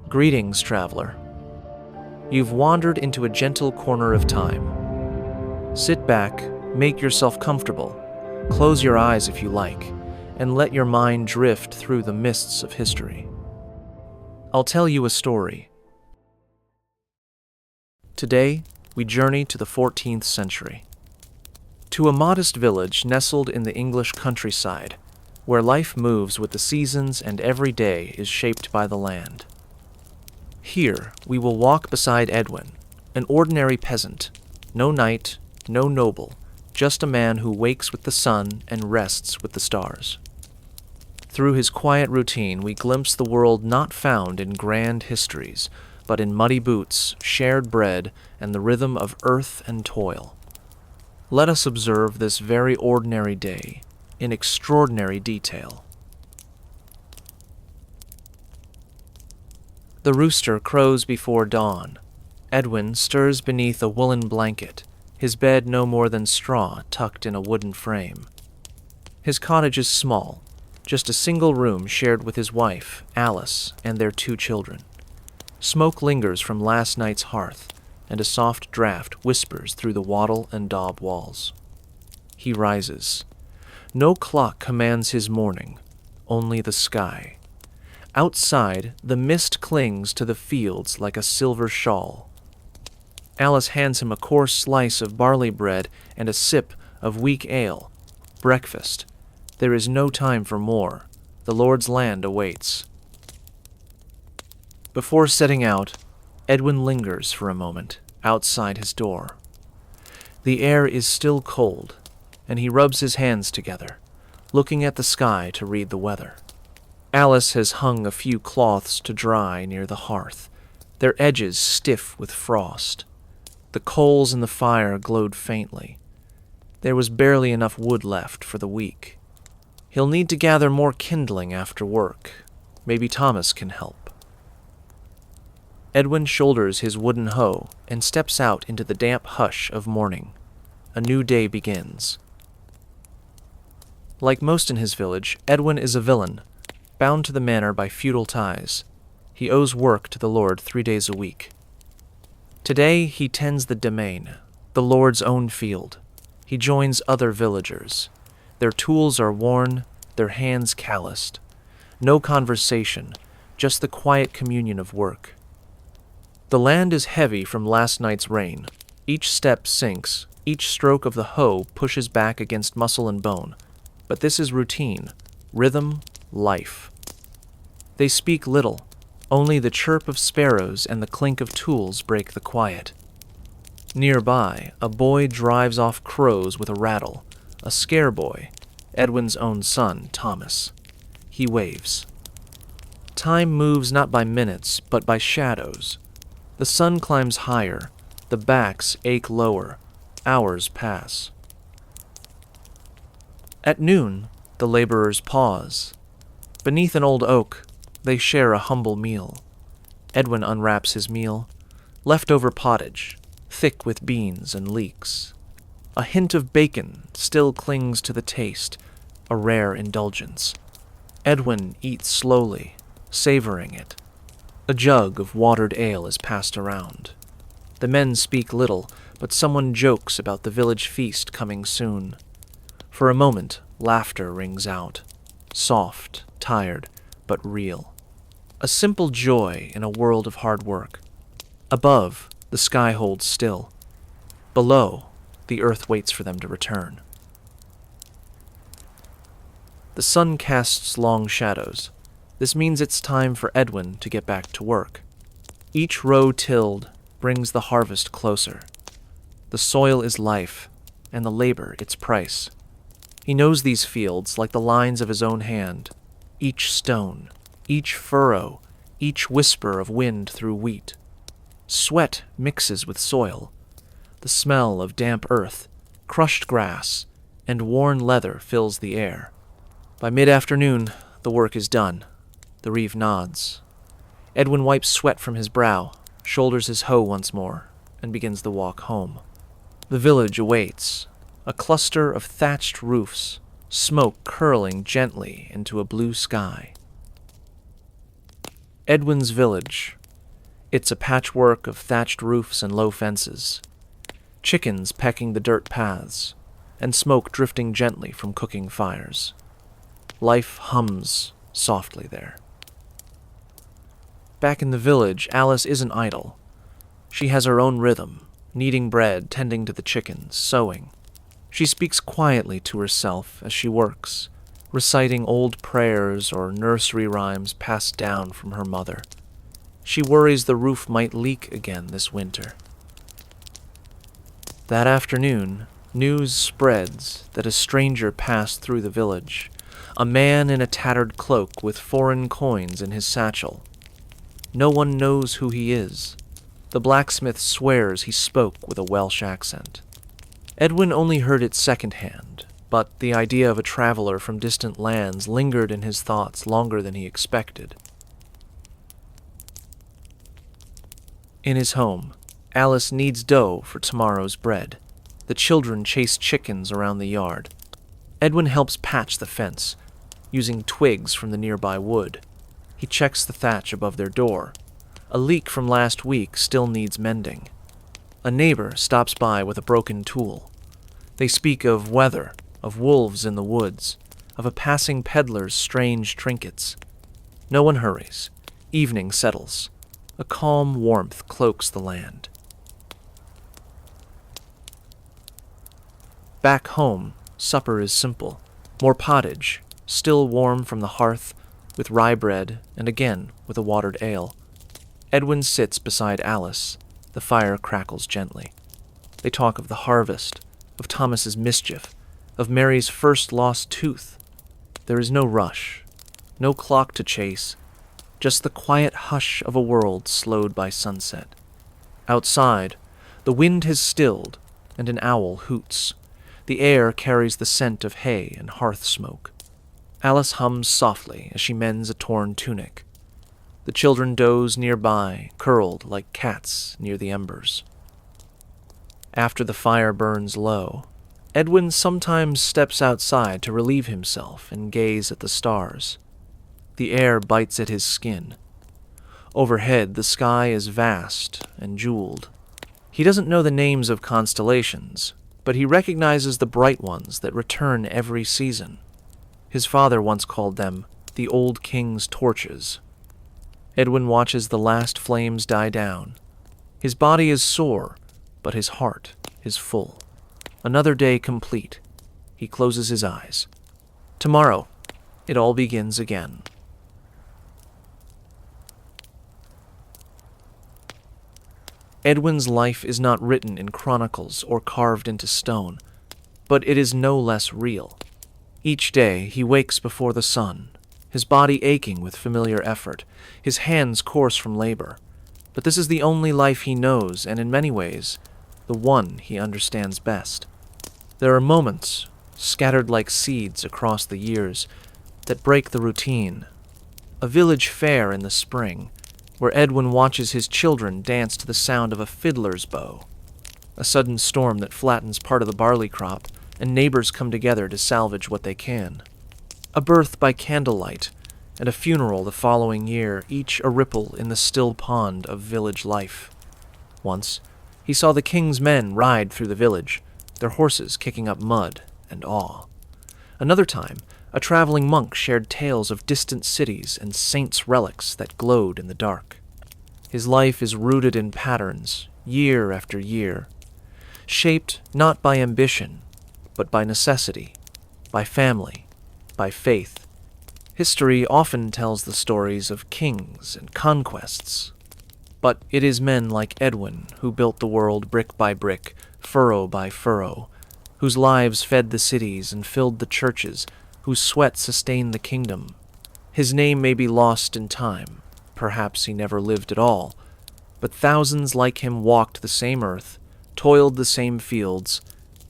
Greetings, traveler. You've wandered into a gentle corner of time. Sit back, make yourself comfortable, close your eyes if you like, and let your mind drift through the mists of history. I'll tell you a story. Today, we journey to the 14th century. To a modest village nestled in the English countryside, where life moves with the seasons and every day is shaped by the land. Here, we will walk beside Edwin, an ordinary peasant, no knight, no noble, just a man who wakes with the sun and rests with the stars. Through his quiet routine, we glimpse the world not found in grand histories, but in muddy boots, shared bread, and the rhythm of earth and toil. Let us observe this very ordinary day in extraordinary detail. The rooster crows before dawn. Edwin stirs beneath a woolen blanket, his bed no more than straw tucked in a wooden frame. His cottage is small, just a single room shared with his wife, Alice, and their 2 children. Smoke lingers from last night's hearth, and a soft draught whispers through the wattle and daub walls. He rises. No clock commands his morning, only the sky. Outside, the mist clings to the fields like a silver shawl. Alice hands him a coarse slice of barley bread and a sip of weak ale. Breakfast. There is no time for more. The Lord's land awaits. Before setting out, Edwin lingers for a moment outside his door. The air is still cold, and he rubs his hands together, looking at the sky to read the weather. Alice has hung a few cloths to dry near the hearth, their edges stiff with frost. The coals in the fire glowed faintly. There was barely enough wood left for the week. He'll need to gather more kindling after work. Maybe Thomas can help. Edwin shoulders his wooden hoe and steps out into the damp hush of morning. A new day begins. Like most in his village, Edwin is a villain, bound to the manor by feudal ties. He owes work to the Lord 3 days a week. Today he tends the domain, the Lord's own field. He joins other villagers. Their tools are worn, their hands calloused. No conversation, just the quiet communion of work. The land is heavy from last night's rain. Each step sinks, each stroke of the hoe pushes back against muscle and bone. But this is routine, rhythm, life. They speak little. Only the chirp of sparrows and the clink of tools break the quiet. Nearby, a boy drives off crows with a rattle, a scare boy, Edwin's own son, Thomas. He waves. Time moves not by minutes, but by shadows. The sun climbs higher, the backs ache lower, hours pass. At noon, the laborers pause. Beneath an old oak, they share a humble meal. Edwin unwraps his meal. Leftover pottage, thick with beans and leeks. A hint of bacon still clings to the taste, a rare indulgence. Edwin eats slowly, savoring it. A jug of watered ale is passed around. The men speak little, but someone jokes about the village feast coming soon. For a moment, laughter rings out, soft, tired, but real. A simple joy in a world of hard work. Above, the sky holds still. Below, the earth waits for them to return. The sun casts long shadows. This means it's time for Edwin to get back to work. Each row tilled brings the harvest closer. The soil is life, and the labor its price. He knows these fields like the lines of his own hand. Each stone, each furrow, each whisper of wind through wheat. Sweat mixes with soil. The smell of damp earth, crushed grass, and worn leather fills the air. By mid-afternoon, the work is done. The reeve nods. Edwin wipes sweat from his brow, shoulders his hoe once more, and begins the walk home. The village awaits, a cluster of thatched roofs, smoke curling gently into a blue sky. Edwin's village. It's a patchwork of thatched roofs and low fences, chickens pecking the dirt paths, and smoke drifting gently from cooking fires. Life hums softly there. Back in the village, Alice isn't idle. She has her own rhythm, kneading bread, tending to the chickens, sewing. She speaks quietly to herself as she works, reciting old prayers or nursery rhymes passed down from her mother. She worries the roof might leak again this winter. That afternoon, news spreads that a stranger passed through the village, a man in a tattered cloak with foreign coins in his satchel. No one knows who he is. The blacksmith swears he spoke with a Welsh accent. Edwin only heard it secondhand, but the idea of a traveler from distant lands lingered in his thoughts longer than he expected. In his home, Alice kneads dough for tomorrow's bread. The children chase chickens around the yard. Edwin helps patch the fence, using twigs from the nearby wood. He checks the thatch above their door. A leak from last week still needs mending. A neighbor stops by with a broken tool. They speak of weather, of wolves in the woods, of a passing peddler's strange trinkets. No one hurries. Evening settles. A calm warmth cloaks the land. Back home, supper is simple. More pottage, still warm from the hearth, with rye bread, and again with a watered ale. Edwin sits beside Alice. The fire crackles gently. They talk of the harvest, of Thomas's mischief, of Mary's first lost tooth. There is no rush, no clock to chase, just the quiet hush of a world slowed by sunset. Outside, the wind has stilled, and an owl hoots. The air carries the scent of hay and hearth smoke. Alice hums softly as she mends a torn tunic. The children doze nearby, curled like cats near the embers. After the fire burns low, Edwin sometimes steps outside to relieve himself and gaze at the stars. The air bites at his skin. Overhead, the sky is vast and jeweled. He doesn't know the names of constellations, but he recognizes the bright ones that return every season. His father once called them the old king's torches. Edwin watches the last flames die down. His body is sore, but his heart is full. Another day complete. He closes his eyes. Tomorrow, it all begins again. Edwin's life is not written in chronicles or carved into stone, but it is no less real. Each day he wakes before the sun, his body aching with familiar effort, his hands coarse from labor. But this is the only life he knows, and in many ways, the one he understands best. There are moments, scattered like seeds across the years, that break the routine. A village fair in the spring, where Edwin watches his children dance to the sound of a fiddler's bow. A sudden storm that flattens part of the barley crop, and neighbors come together to salvage what they can. A birth by candlelight, and a funeral the following year, each a ripple in the still pond of village life. Once, he saw the king's men ride through the village, their horses kicking up mud and awe. Another time, a traveling monk shared tales of distant cities and saints' relics that glowed in the dark. His life is rooted in patterns, year after year, shaped not by ambition, but by necessity, by family, by faith. History often tells the stories of kings and conquests, but it is men like Edwin who built the world brick by brick, furrow by furrow, whose lives fed the cities and filled the churches, whose sweat sustained the kingdom. His name may be lost in time, perhaps he never lived at all, but thousands like him walked the same earth, toiled the same fields,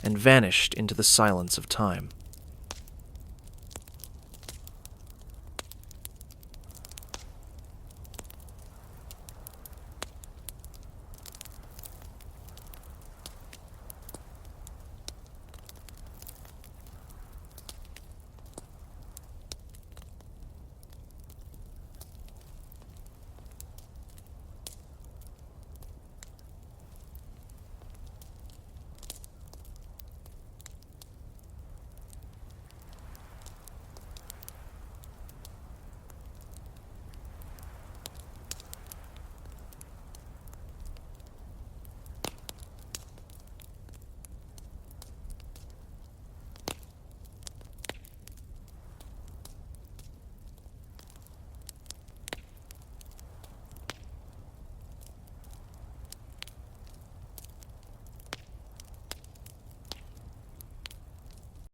and vanished into the silence of time.